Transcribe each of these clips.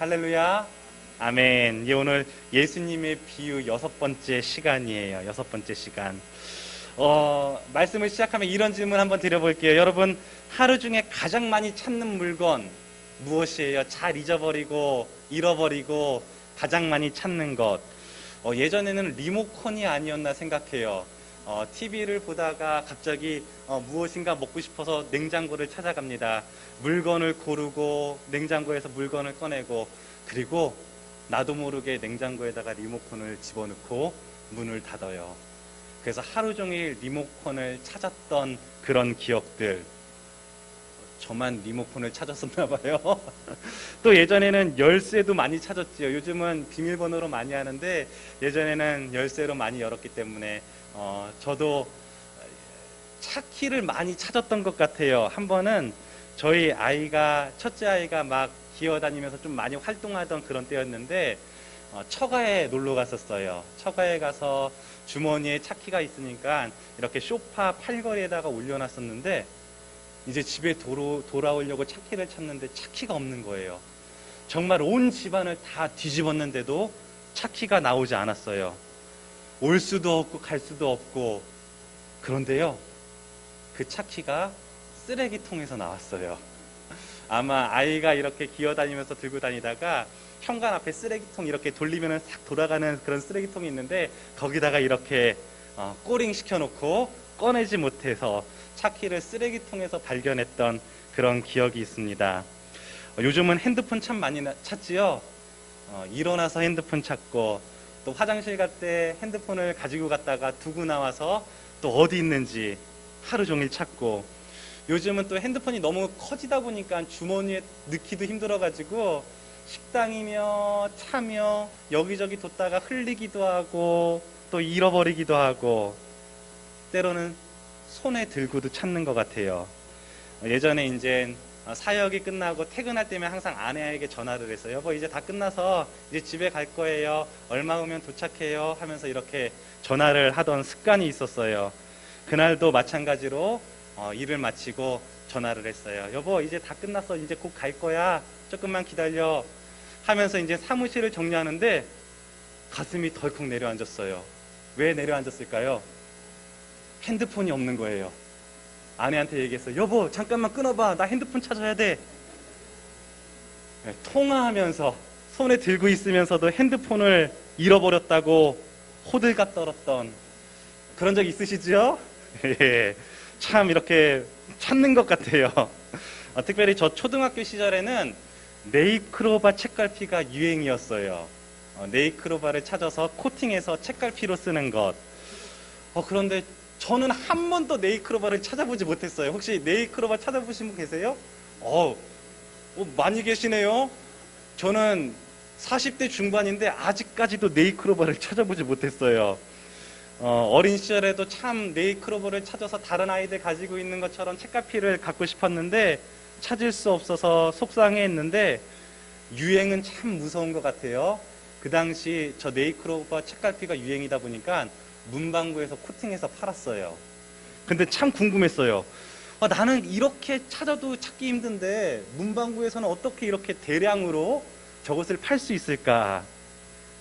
할렐루야. 아멘. 오늘 예수님의 비유 6번째 시간이에요. 6번째 시간. 말씀을 시작하면 이런 질문 한번 드려볼게요. 여러분, 하루 중에 가장 많이 찾는 물건 무엇이에요? 잘 잊어버리고 잃어버리고 가장 많이 찾는 것. 예전에는 리모컨이 아니었나 생각해요. TV를 보다가 갑자기 무엇인가 먹고 싶어서 냉장고를 찾아갑니다. 물건을 고르고 냉장고에서 물건을 꺼내고, 그리고 나도 모르게 냉장고에다가 리모컨을 집어넣고 문을 닫아요. 그래서 하루 종일 리모컨을 찾았던 그런 기억들. 저만 리모컨을 찾았었나 봐요. 또 예전에는 열쇠도 많이 찾았지요. 요즘은 비밀번호로 많이 하는데 예전에는 열쇠로 많이 열었기 때문에 저도 찾기를 많이 찾았던 것 같아요. 한 번은 저희 첫째 아이가 막 기어다니면서 좀 많이 활동하던 그런 때였는데 처가에 놀러 갔었어요. 처가에 가서 주머니에 차키가 있으니까 이렇게 소파 팔걸이에다가 올려놨었는데, 이제 집에 돌아오려고 차키를 찾는데 차키가 없는 거예요. 정말 온 집안을 다 뒤집었는데도 차키가 나오지 않았어요. 올 수도 없고 갈 수도 없고. 그런데요, 그 차키가 쓰레기통에서 나왔어요. 아마 아이가 이렇게 기어다니면서 들고 다니다가 현관 앞에 쓰레기통 이렇게 돌리면 싹 돌아가는 그런 쓰레기통이 있는데, 거기다가 이렇게 꼬링 시켜놓고 꺼내지 못해서 차키를 쓰레기통에서 발견했던 그런 기억이 있습니다. 요즘은 핸드폰 참 많이 찾지요. 일어나서 핸드폰 찾고, 또 화장실 갈 때 핸드폰을 가지고 갔다가 두고 나와서 또 어디 있는지 하루 종일 찾고, 요즘은 또 핸드폰이 너무 커지다 보니까 주머니에 넣기도 힘들어가지고 식당이며 차며 여기저기 뒀다가 흘리기도 하고 또 잃어버리기도 하고, 때로는 손에 들고도 찾는 것 같아요. 예전에 이제 사역이 끝나고 퇴근할 때면 항상 아내에게 전화를 했어요. 여보, 이제 다 끝나서 이제 집에 갈 거예요. 얼마 후면 도착해요. 하면서 이렇게 전화를 하던 습관이 있었어요. 그날도 마찬가지로 일을 마치고 전화를 했어요. 여보, 이제 다 끝났어. 이제 곧 갈 거야. 조금만 기다려. 하면서 이제 사무실을 정리하는데 가슴이 덜컥 내려앉았어요. 왜 내려앉았을까요? 핸드폰이 없는 거예요. 아내한테 얘기했어요. 여보, 잠깐만 끊어봐. 나 핸드폰 찾아야 돼. 통화하면서 손에 들고 있으면서도 핸드폰을 잃어버렸다고 호들갑 떨었던 그런 적 있으시죠? 예, 참 이렇게 찾는 것 같아요. 특별히 저 초등학교 시절에는 네이크로바 책갈피가 유행이었어요. 네이크로바를 찾아서 코팅해서 책갈피로 쓰는 것. 그런데 저는 한 번도 네이크로바를 찾아보지 못했어요. 혹시 네이크로바 찾아보신 분 계세요? 많이 계시네요. 저는 40대 중반인데 아직까지도 네이크로바를 찾아보지 못했어요. 어린 시절에도 참 네이크로바를 찾아서 다른 아이들 가지고 있는 것처럼 책갈피를 갖고 싶었는데 찾을 수 없어서 속상해했는데, 유행은 참 무서운 것 같아요. 그 당시 저 네이크로바 책갈피가 유행이다 보니까 문방구에서 코팅해서 팔았어요. 근데 참 궁금했어요. 나는 이렇게 찾아도 찾기 힘든데 문방구에서는 어떻게 이렇게 대량으로 저것을 팔 수 있을까?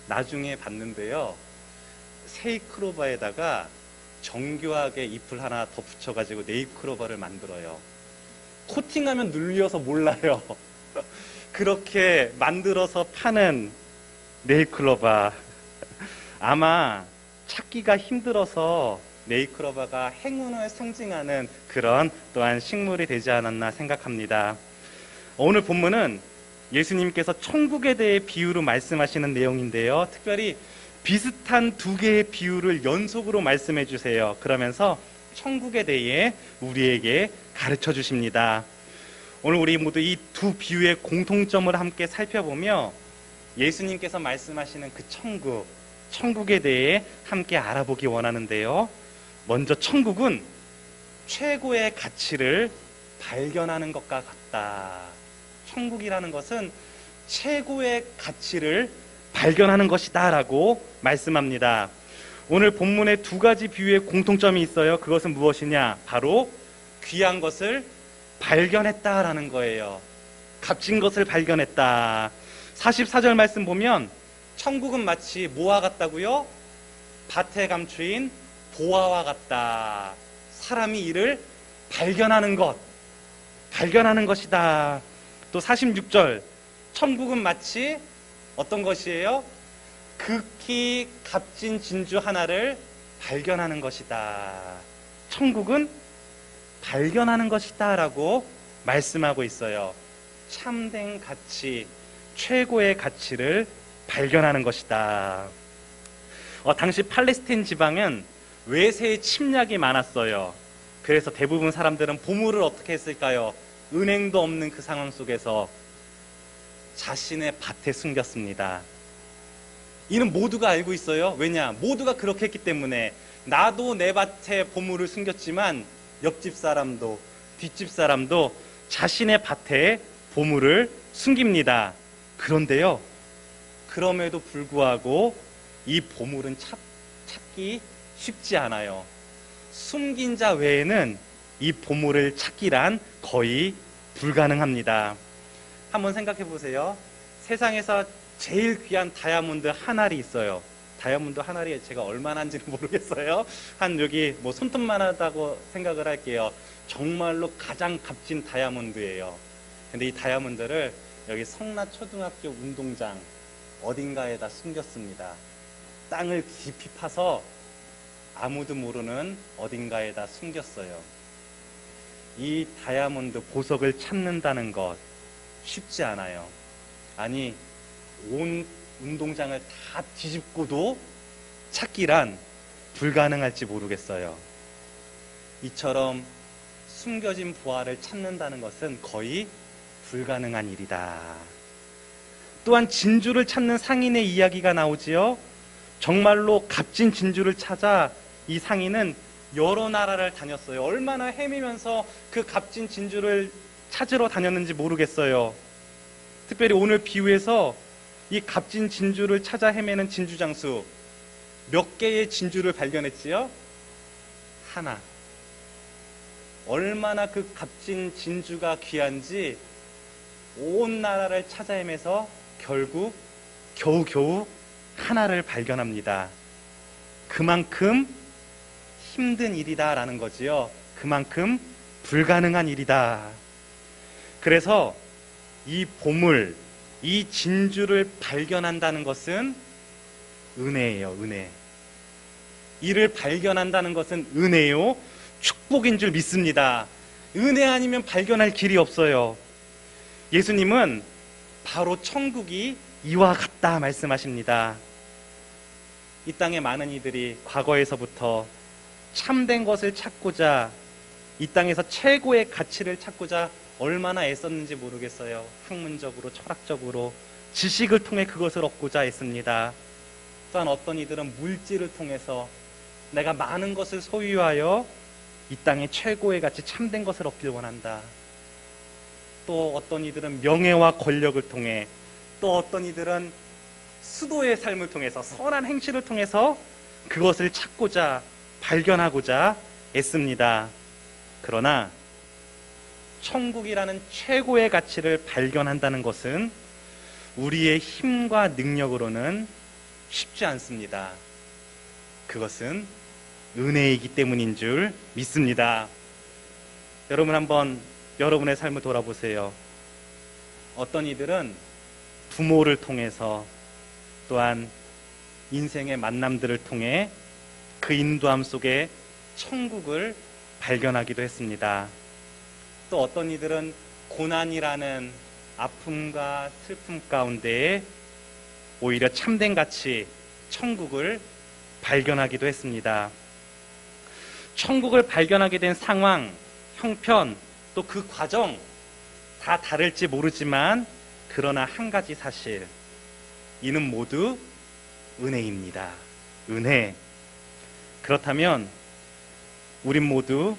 나중에 봤는데요, 세이크로바에다가 정교하게 잎을 하나 더 붙여가지고 네이크로바를 만들어요. 코팅하면 눌려서 몰라요. 그렇게 만들어서 파는 네이크로바. 아마 찾기가 힘들어서 네이크로바가 행운을 상징하는 그런 또한 식물이 되지 않았나 생각합니다. 오늘 본문은 예수님께서 천국에 대해 비유로 말씀하시는 내용인데요, 특별히 비슷한 두 개의 비유를 연속으로 말씀해 주세요. 그러면서 천국에 대해 우리에게 가르쳐 주십니다. 오늘 우리 모두 이 두 비유의 공통점을 함께 살펴보며 예수님께서 말씀하시는 그 천국에 대해 함께 알아보기 원하는데요, 먼저 천국은 최고의 가치를 발견하는 것과 같다. 천국이라는 것은 최고의 가치를 발견하는 것이다 라고 말씀합니다. 오늘 본문에 두 가지 비유의 공통점이 있어요. 그것은 무엇이냐? 바로 귀한 것을 발견했다라는 거예요. 값진 것을 발견했다. 44절 말씀 보면 천국은 마치 뭐와 같다고요? 밭에 감추인 보화와 같다. 사람이 이를 발견하는 것이다. 또 46절, 천국은 마치 어떤 것이에요? 극히 값진 진주 하나를 발견하는 것이다. 천국은 발견하는 것이다 라고 말씀하고 있어요. 참된 가치, 최고의 가치를 발견하는 것이다. 당시 팔레스타인 지방은 외세의 침략이 많았어요. 그래서 대부분 사람들은 보물을 어떻게 했을까요? 은행도 없는 그 상황 속에서 자신의 밭에 숨겼습니다. 이는 모두가 알고 있어요. 왜냐? 모두가 그렇게 했기 때문에. 나도 내 밭에 보물을 숨겼지만 옆집 사람도 뒷집 사람도 자신의 밭에 보물을 숨깁니다. 그런데요, 그럼에도 불구하고 이 보물은 찾기 쉽지 않아요. 숨긴 자 외에는 이 보물을 찾기란 거의 불가능합니다. 한번 생각해 보세요. 세상에서 제일 귀한 다이아몬드 한 알이 있어요. 다이아몬드 한 알이 제가 얼마나 한지는 모르겠어요. 한 여기 뭐 손톱만 하다고 생각을 할게요. 정말로 가장 값진 다이아몬드예요. 근데 이 다이아몬드를 여기 성나초등학교 운동장 어딘가에다 숨겼습니다. 땅을 깊이 파서 아무도 모르는 어딘가에다 숨겼어요. 이 다이아몬드 보석을 찾는다는 것 쉽지 않아요. 아니, 온 운동장을 다 뒤집고도 찾기란 불가능할지 모르겠어요. 이처럼 숨겨진 보화를 찾는다는 것은 거의 불가능한 일이다. 또한 진주를 찾는 상인의 이야기가 나오지요. 정말로 값진 진주를 찾아 이 상인은 여러 나라를 다녔어요. 얼마나 헤매면서 그 값진 진주를 찾으러 다녔는지 모르겠어요. 특별히 오늘 비유에서 이 값진 진주를 찾아 헤매는 진주장수, 몇 개의 진주를 발견했지요? 하나. 얼마나 그 값진 진주가 귀한지 온 나라를 찾아 헤매서 결국 겨우겨우 하나를 발견합니다. 그만큼 힘든 일이다라는 거지요. 그만큼 불가능한 일이다. 그래서 이 보물, 이 진주를 발견한다는 것은 은혜예요. 은혜. 이를 발견한다는 것은 은혜요, 축복인 줄 믿습니다. 은혜 아니면 발견할 길이 없어요. 예수님은 바로 천국이 이와 같다 말씀하십니다. 이 땅에 많은 이들이 과거에서부터 참된 것을 찾고자, 이 땅에서 최고의 가치를 찾고자 얼마나 애썼는지 모르겠어요. 학문적으로, 철학적으로, 지식을 통해 그것을 얻고자 했습니다. 또한 어떤 이들은 물질을 통해서 내가 많은 것을 소유하여 이 땅의 최고의 가치, 참된 것을 얻길 원한다. 또 어떤 이들은 명예와 권력을 통해, 또 어떤 이들은 수도의 삶을 통해서, 선한 행실을 통해서 그것을 찾고자, 발견하고자 애씁니다. 그러나 천국이라는 최고의 가치를 발견한다는 것은 우리의 힘과 능력으로는 쉽지 않습니다. 그것은 은혜이기 때문인 줄 믿습니다. 여러분 한번 여러분의 삶을 돌아보세요. 어떤 이들은 부모를 통해서, 또한 인생의 만남들을 통해 그 인도함 속에 천국을 발견하기도 했습니다. 또 어떤 이들은 고난이라는 아픔과 슬픔 가운데에 오히려 참된 가치, 천국을 발견하기도 했습니다. 천국을 발견하게 된 상황, 형편, 또 그 과정 다 다를지 모르지만, 그러나 한 가지 사실, 이는 모두 은혜입니다. 은혜. 그렇다면 우린 모두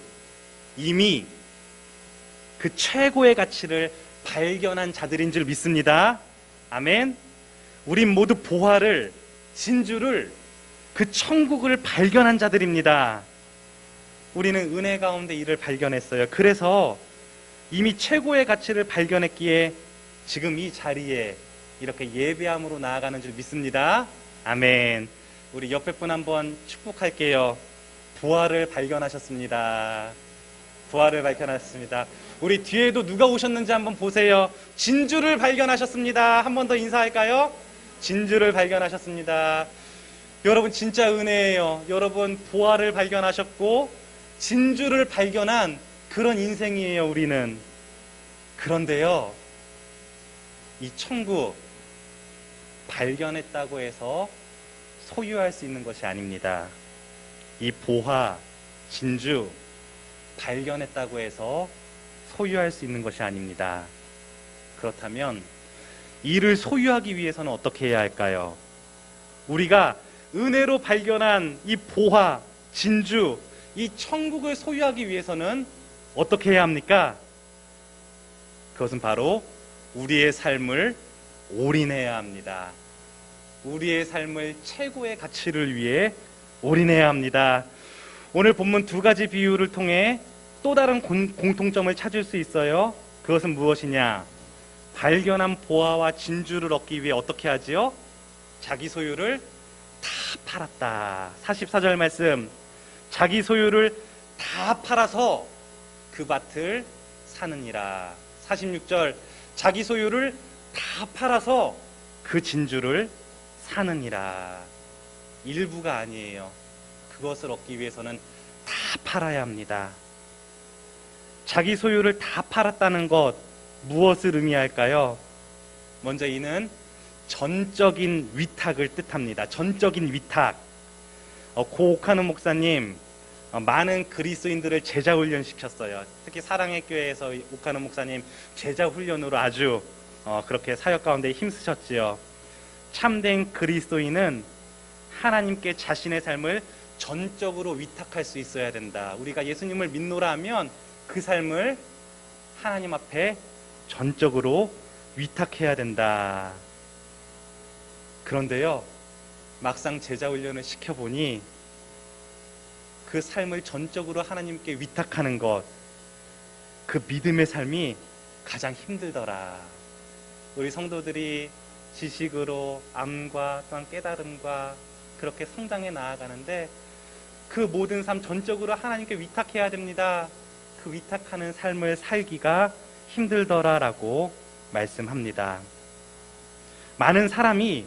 이미 그 최고의 가치를 발견한 자들인 줄 믿습니다. 아멘. 우린 모두 보화를, 진주를, 그 천국을 발견한 자들입니다. 우리는 은혜 가운데 이를 발견했어요. 그래서 이미 최고의 가치를 발견했기에 지금 이 자리에, 이렇게 예배함으로 나아가는 줄 믿습니다. 아멘. 우리 옆에 분 한번 축복할게요. 부활을 발견하셨습니다. 부활을 발견하셨습니다. 우리 뒤에도 누가 오셨는지 한번 보세요. 진주를 발견하셨습니다. 한 번 더 인사할까요? 진주를 발견하셨습니다. 여러분 진짜 은혜예요. 여러분 부활을 발견하셨고 진주를 발견한 그런 인생이에요, 우리는. 그런데요, 이 천국 발견했다고 해서 소유할 수 있는 것이 아닙니다. 이 보화, 진주 발견했다고 해서 소유할 수 있는 것이 아닙니다. 그렇다면 이를 소유하기 위해서는 어떻게 해야 할까요? 우리가 은혜로 발견한 이 보화, 진주, 이 천국을 소유하기 위해서는 어떻게 해야 합니까? 그것은 바로 우리의 삶을 올인해야 합니다. 우리의 삶을 최고의 가치를 위해 올인해야 합니다. 오늘 본문 두 가지 비유를 통해 또 다른 공통점을 찾을 수 있어요. 그것은 무엇이냐? 발견한 보화와 진주를 얻기 위해 어떻게 하지요? 자기 소유를 다 팔았다. 44절 말씀, 자기 소유를 다 팔아서 그 밭을 사느니라. 46절, 자기 소유를 다 팔아서 그 진주를 사느니라. 일부가 아니에요. 그것을 얻기 위해서는 다 팔아야 합니다. 자기 소유를 다 팔았다는 것, 무엇을 의미할까요? 먼저 이는 전적인 위탁을 뜻합니다. 전적인 위탁. 고 오카노 목사님, 많은 그리스도인들을 제자 훈련시켰어요. 특히 사랑의 교회에서 오카노 목사님 제자 훈련으로 아주 그렇게 사역 가운데 힘쓰셨지요. 참된 그리스도인은 하나님께 자신의 삶을 전적으로 위탁할 수 있어야 된다. 우리가 예수님을 믿노라 하면 그 삶을 하나님 앞에 전적으로 위탁해야 된다. 그런데요, 막상 제자 훈련을 시켜보니 그 삶을 전적으로 하나님께 위탁하는 것, 그 믿음의 삶이 가장 힘들더라. 우리 성도들이 지식으로 암과 또한 깨달음과 그렇게 성장해 나아가는데 그 모든 삶 전적으로 하나님께 위탁해야 됩니다. 그 위탁하는 삶을 살기가 힘들더라라고 말씀합니다. 많은 사람이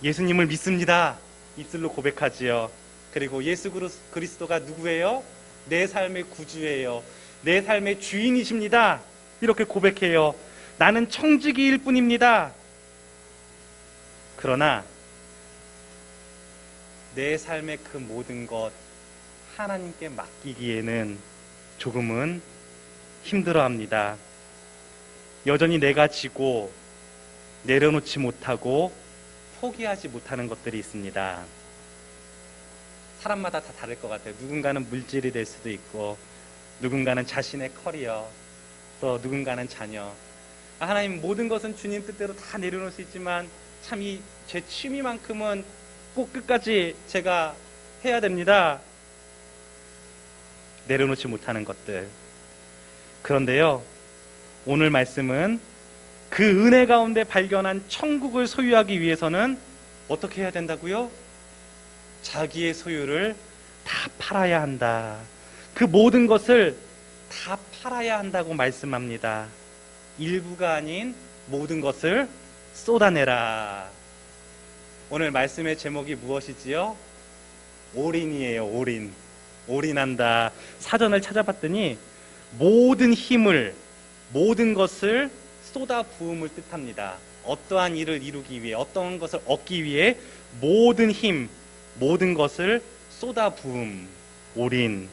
예수님을 믿습니다. 입술로 고백하지요. 그리고 예수 그리스도가 누구예요? 내 삶의 구주예요. 내 삶의 주인이십니다. 이렇게 고백해요. 나는 청지기일 뿐입니다. 그러나 내 삶의 그 모든 것 하나님께 맡기기에는 조금은 힘들어합니다. 여전히 내가 지고 내려놓지 못하고 포기하지 못하는 것들이 있습니다. 사람마다 다 다를 것 같아요. 누군가는 물질이 될 수도 있고, 누군가는 자신의 커리어, 또 누군가는 자녀. 하나님, 모든 것은 주님 뜻대로 다 내려놓을 수 있지만 참 이 제 취미만큼은 꼭 끝까지 제가 해야 됩니다. 내려놓지 못하는 것들. 그런데요, 오늘 말씀은 그 은혜 가운데 발견한 천국을 소유하기 위해서는 어떻게 해야 된다고요? 자기의 소유를 다 팔아야 한다. 그 모든 것을 다 팔아야 한다고 말씀합니다. 일부가 아닌 모든 것을 쏟아내라. 오늘 말씀의 제목이 무엇이지요? 올인이에요. 올인. 올인한다. 사전을 찾아봤더니 모든 힘을, 모든 것을 쏟아 부음을 뜻합니다. 어떠한 일을 이루기 위해, 어떠한 것을 얻기 위해 모든 힘, 모든 것을 쏟아 부음, 올인.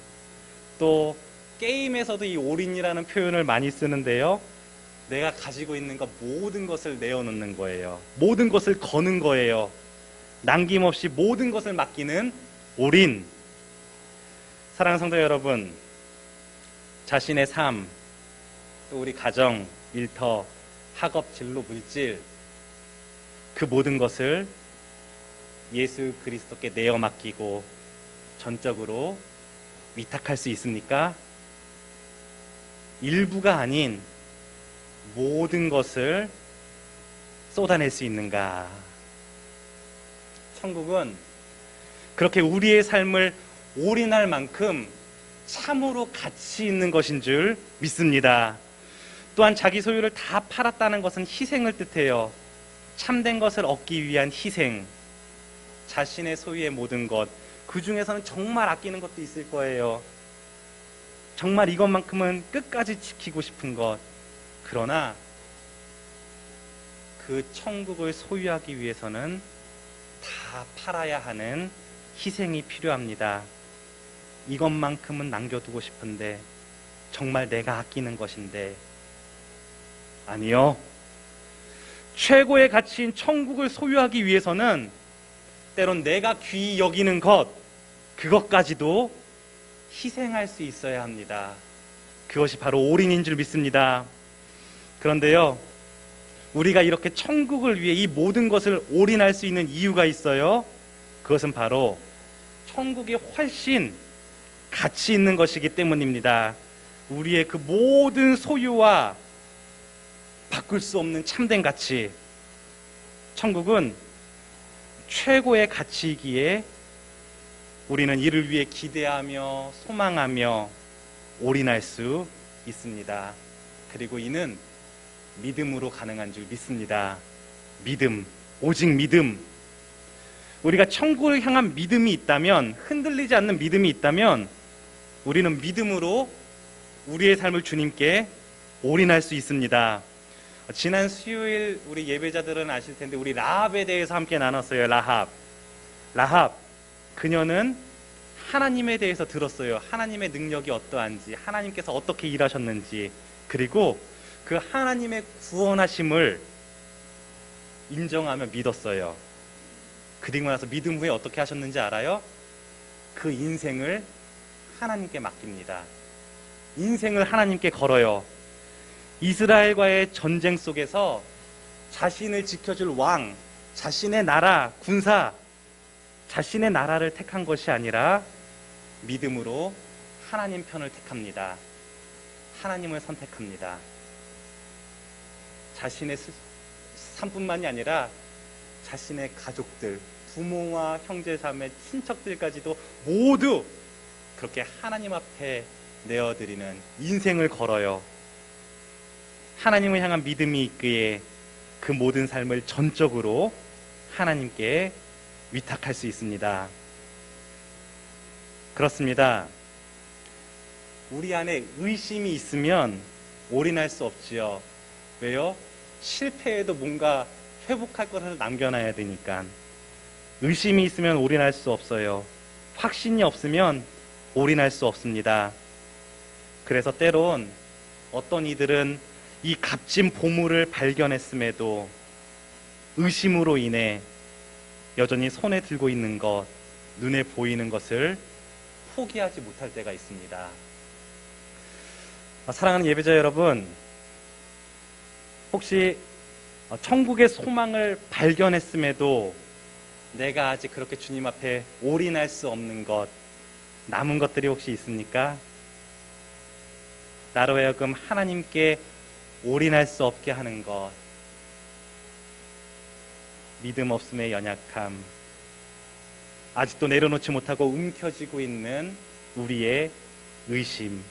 또 게임에서도 이 올인이라는 표현을 많이 쓰는데요. 내가 가지고 있는 것 모든 것을 내어놓는 거예요. 모든 것을 거는 거예요. 남김없이 모든 것을 맡기는 올인. 사랑하는 성도 여러분, 자신의 삶, 또 우리 가정, 일터, 학업, 진로, 물질, 그 모든 것을 예수 그리스도께 내어 맡기고 전적으로 위탁할 수 있습니까? 일부가 아닌 모든 것을 쏟아낼 수 있는가? 천국은 그렇게 우리의 삶을 올인할 만큼 참으로 가치 있는 것인 줄 믿습니다. 또한 자기 소유를 다 팔았다는 것은 희생을 뜻해요. 참된 것을 얻기 위한 희생, 자신의 소유의 모든 것, 그 중에서는 정말 아끼는 것도 있을 거예요. 정말 이것만큼은 끝까지 지키고 싶은 것. 그러나 그 천국을 소유하기 위해서는 다 팔아야 하는 희생이 필요합니다. 이것만큼은 남겨두고 싶은데, 정말 내가 아끼는 것인데. 아니요. 최고의 가치인 천국을 소유하기 위해서는 때론 내가 귀히 여기는 것, 그것까지도 희생할 수 있어야 합니다. 그것이 바로 올인인 줄 믿습니다. 그런데요, 우리가 이렇게 천국을 위해 이 모든 것을 올인할 수 있는 이유가 있어요. 그것은 바로 천국이 훨씬 가치 있는 것이기 때문입니다. 우리의 그 모든 소유와 바꿀 수 없는 참된 가치, 천국은 최고의 가치이기에 우리는 이를 위해 기대하며 소망하며 올인할 수 있습니다. 그리고 이는 믿음으로 가능한 줄 믿습니다. 믿음, 오직 믿음. 우리가 천국을 향한 믿음이 있다면, 흔들리지 않는 믿음이 있다면, 우리는 믿음으로 우리의 삶을 주님께 올인할 수 있습니다. 지난 수요일 우리 예배자들은 아실 텐데 우리 라합에 대해서 함께 나눴어요. 라합, 그녀는 하나님에 대해서 들었어요. 하나님의 능력이 어떠한지, 하나님께서 어떻게 일하셨는지, 그리고 그 하나님의 구원하심을 인정하며 믿었어요. 그리고 나서 믿음 후에 어떻게 하셨는지 알아요? 그 인생을 하나님께 맡깁니다. 인생을 하나님께 걸어요. 이스라엘과의 전쟁 속에서 자신을 지켜줄 왕, 자신의 나라, 군사, 자신의 나라를 택한 것이 아니라 믿음으로 하나님 편을 택합니다. 하나님을 선택합니다. 자신의 삶뿐만이 아니라 자신의 가족들, 부모와 형제자매, 친척들까지도 모두 그렇게 하나님 앞에 내어드리는 인생을 걸어요. 하나님을 향한 믿음이 있기에 그 모든 삶을 전적으로 하나님께 위탁할 수 있습니다. 그렇습니다. 우리 안에 의심이 있으면 올인할 수 없지요. 왜요? 실패해도 뭔가 회복할 것을 남겨놔야 되니까. 의심이 있으면 올인할 수 없어요. 확신이 없으면 올인할 수 없습니다. 그래서 때론 어떤 이들은 이 값진 보물을 발견했음에도 의심으로 인해 여전히 손에 들고 있는 것, 눈에 보이는 것을 포기하지 못할 때가 있습니다. 사랑하는 예배자 여러분, 혹시 천국의 소망을 발견했음에도 내가 아직 그렇게 주님 앞에 올인할 수 없는 것, 남은 것들이 혹시 있습니까? 나로 하여금 하나님께 올인할 수 없게 하는 것, 믿음 없음의 연약함, 아직도 내려놓지 못하고 움켜쥐고 있는 우리의 의심.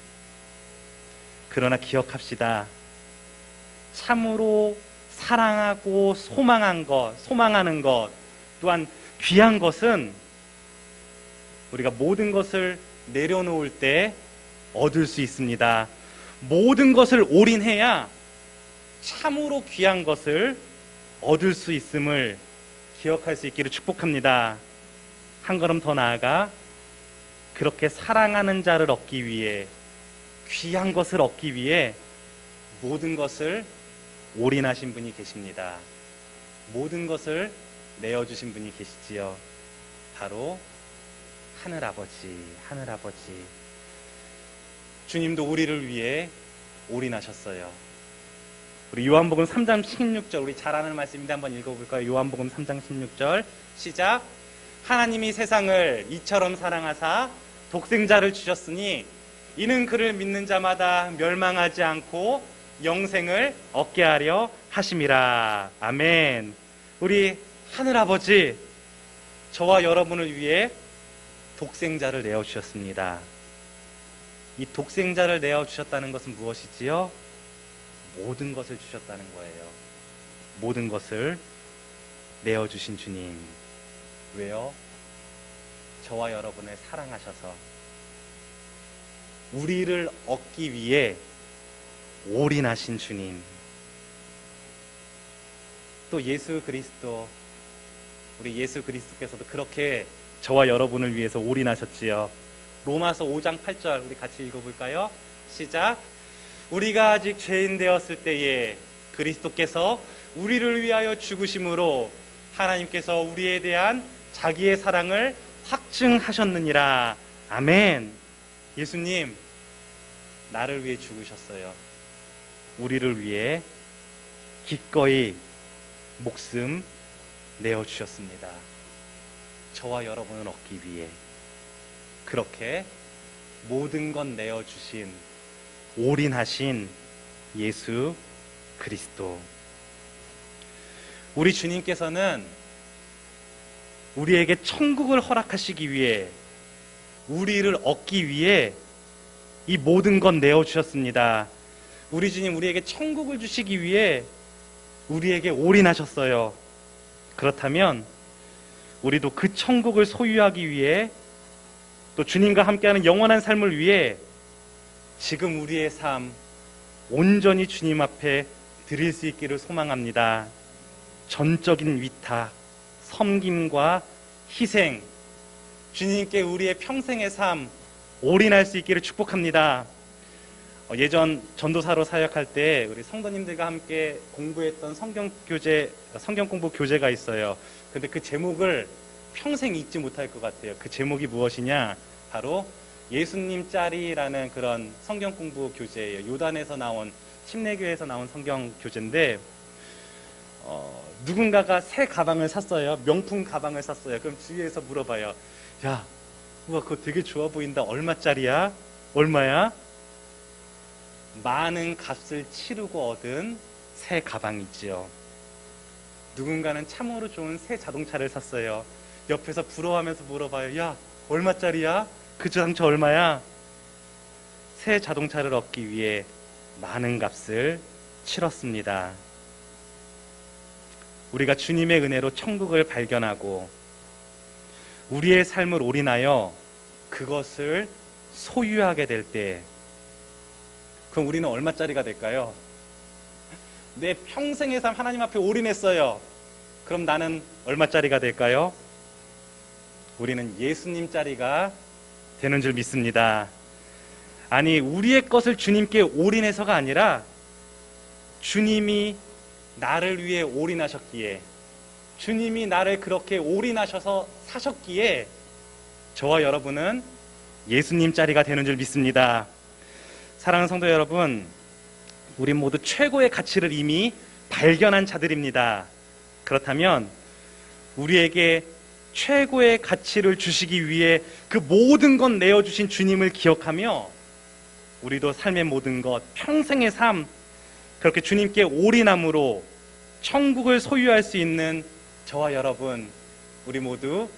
그러나 기억합시다. 참으로 사랑하고 소망하는 것, 또한 귀한 것은 우리가 모든 것을 내려놓을 때 얻을 수 있습니다. 모든 것을 올인해야 참으로 귀한 것을 얻을 수 있음을 기억할 수 있기를 축복합니다. 한 걸음 더 나아가 그렇게 사랑하는 자를 얻기 위해, 귀한 것을 얻기 위해 모든 것을 올인하신 분이 계십니다. 모든 것을 내어주신 분이 계시지요. 바로 하늘아버지. 주님도 우리를 위해 올인하셨어요. 우리 요한복음 3장 16절, 우리 잘 아는 말씀인데 한번 읽어볼까요? 요한복음 3장 16절 시작. 하나님이 세상을 이처럼 사랑하사 독생자를 주셨으니 이는 그를 믿는 자마다 멸망하지 않고 영생을 얻게 하려 하심이라. 아멘. 우리 하늘아버지, 저와 여러분을 위해 독생자를 내어주셨습니다. 이 독생자를 내어주셨다는 것은 무엇이지요? 모든 것을 주셨다는 거예요. 모든 것을 내어주신 주님. 왜요? 저와 여러분을 사랑하셔서 우리를 얻기 위해 올인하신 주님. 또 예수 그리스도, 우리 예수 그리스도께서도 그렇게 저와 여러분을 위해서 올인하셨지요. 로마서 5장 8절 우리 같이 읽어볼까요? 시작. 우리가 아직 죄인 되었을 때에 그리스도께서 우리를 위하여 죽으심으로 하나님께서 우리에 대한 자기의 사랑을 확증하셨느니라. 아멘. 예수님, 나를 위해 죽으셨어요. 우리를 위해 기꺼이 목숨 내어주셨습니다. 저와 여러분을 얻기 위해 그렇게 모든 것 내어주신, 올인하신 예수 그리스도. 우리 주님께서는 우리에게 천국을 허락하시기 위해, 우리를 얻기 위해 이 모든 것 내어주셨습니다. 우리 주님 우리에게 천국을 주시기 위해 우리에게 올인하셨어요. 그렇다면 우리도 그 천국을 소유하기 위해, 또 주님과 함께하는 영원한 삶을 위해 지금 우리의 삶 온전히 주님 앞에 드릴 수 있기를 소망합니다. 전적인 위탁, 섬김과 희생, 주님께 우리의 평생의 삶 올인할 수 있기를 축복합니다. 예전 전도사로 사역할 때 우리 성도님들과 함께 공부했던 성경 공부 교재가 있어요. 근데 그 제목을 평생 잊지 못할 것 같아요. 그 제목이 무엇이냐? 바로 예수님 짤이라는 그런 성경 공부 교재예요. 요단에서 나온, 침례교회에서 나온 성경 교재인데, 누군가가 새 가방을 샀어요. 명품 가방을 샀어요. 그럼 주위에서 물어봐요. 야, 우와, 그거 되게 좋아 보인다. 얼마짜리야? 얼마야? 많은 값을 치르고 얻은 새 가방이지요. 누군가는 참으로 좋은 새 자동차를 샀어요. 옆에서 부러워하면서 물어봐요. 야, 얼마짜리야? 그 자동차 얼마야? 새 자동차를 얻기 위해 많은 값을 치렀습니다. 우리가 주님의 은혜로 천국을 발견하고 우리의 삶을 올인하여 그것을 소유하게 될 때, 그럼 우리는 얼마짜리가 될까요? 내 평생의 삶 하나님 앞에 올인했어요. 그럼 나는 얼마짜리가 될까요? 우리는 예수님짜리가 되는 줄 믿습니다. 아니, 우리의 것을 주님께 올인해서가 아니라 주님이 나를 위해 올인하셨기에, 주님이 나를 그렇게 올인하셔서 사셨기에 저와 여러분은 예수님짜리가 되는 줄 믿습니다. 사랑하는 성도 여러분, 우리 모두 최고의 가치를 이미 발견한 자들입니다. 그렇다면 우리에게 최고의 가치를 주시기 위해 그 모든 것 내어주신 주님을 기억하며 우리도 삶의 모든 것, 평생의 삶, 그렇게 주님께 올인함으로 천국을 소유할 수 있는 저와 여러분, 우리 모두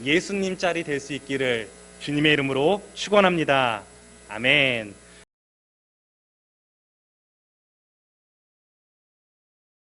예수님 짤이 될 수 있기를 주님의 이름으로 축원합니다. 아멘.